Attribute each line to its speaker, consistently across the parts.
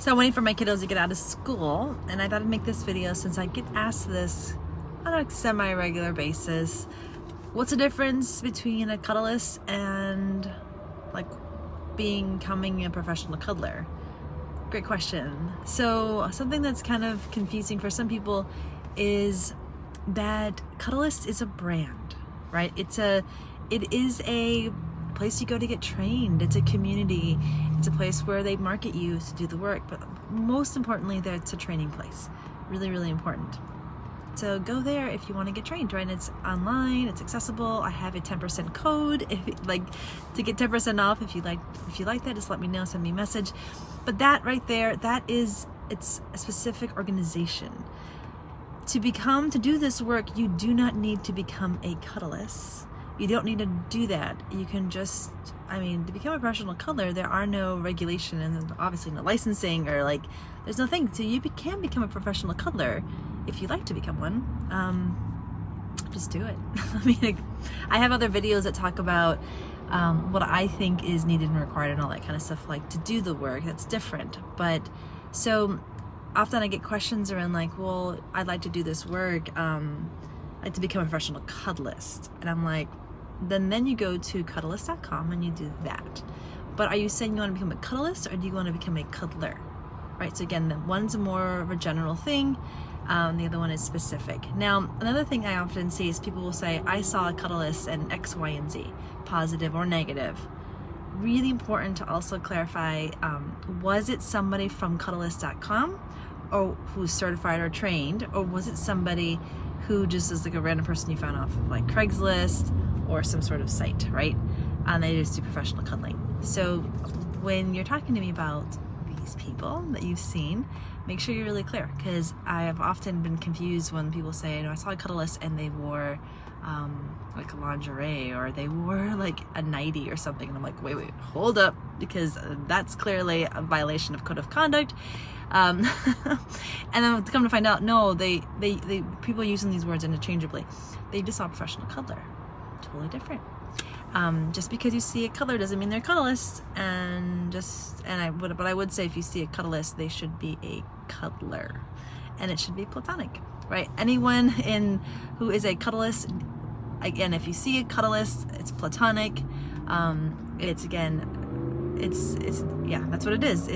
Speaker 1: So I'm waiting for my kiddos to get out of school, and I thought I'd make this video since I get asked this on a semi-regular basis. What's the difference between a cuddlist and like becoming a professional cuddler? Great question. So something that's kind of confusing for some people is that Cuddlist is a brand, right? It is a place you go to get trained. It's a community. It's a place where they market you to do the work, but most importantly, that it's a training place. Really, really important. So go there if you want to get trained, right? And it's online, it's accessible. I have a 10% code to get 10% off. If you like that, just let me know, send me a message. But that right there, it's a specific organization. To do this work, you do not need to become a cuddlist. You don't need to do that. You can just, to become a professional cuddler, there are no regulation and obviously no licensing or there's nothing. So you can become a professional cuddler if you'd like to become one. Just do it. I have other videos that talk about what I think is needed and required and all that kind of stuff, to do the work. That's different. But so often I get questions around well, I'd like to do this work. I'd like to become a professional cuddlist. And I'm like, then you go to cuddlist.com and you do that. But are you saying you want to become a cuddlist or do you want to become a cuddler? Right, so again, one's more of a general thing, the other one is specific. Now, another thing I often see is people will say, I saw a cuddlist and X, Y, and Z, positive or negative. Really important to also clarify, was it somebody from cuddlist.com or who's certified or trained, or was it somebody who just is a random person you found off of Craigslist or some sort of site, right? And they just do professional cuddling. So when you're talking to me about these people that you've seen, make sure you're really clear, because I have often been confused when people say, I saw a cuddlist and they wore lingerie or they wore a nightie or something, and I'm like, wait, hold up, because that's clearly a violation of code of conduct. And then come to find out, no, they people using these words interchangeably. They just saw a professional cuddler. Totally different. Just because you see a cuddler doesn't mean they're a cuddlist. But I would say if you see a cuddlist, they should be a cuddler, and it should be platonic, right? Anyone who is a cuddlist, again, if you see a cuddlist, it's platonic. Yeah, that's what it is.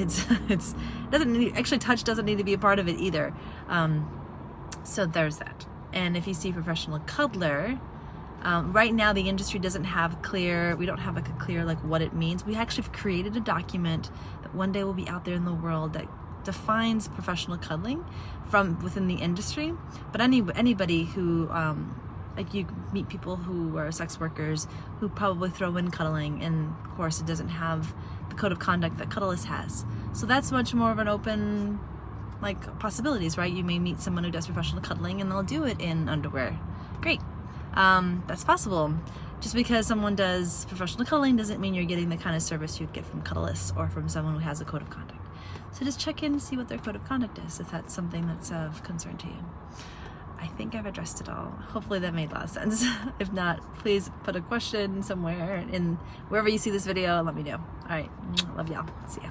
Speaker 1: Touch doesn't need to be a part of it either. So there's that. And if you see professional cuddler, right now the industry doesn't have we don't have a clear what it means. We actually have created a document that one day will be out there in the world that defines professional cuddling from within the industry. But anybody who you meet people who are sex workers who probably throw in cuddling, and of course it doesn't have the code of conduct that Cuddlist has. So that's much more of an open possibilities, right? You may meet someone who does professional cuddling and they'll do it in underwear. Great. That's possible. Just because someone does professional cuddling doesn't mean you're getting the kind of service you'd get from Cuddlist or from someone who has a code of conduct. So just check in and see what their code of conduct is, if that's something that's of concern to you. I think I've addressed it all. Hopefully that made a lot of sense. If not, please put a question somewhere in wherever you see this video and let me know. All right, love y'all. See ya.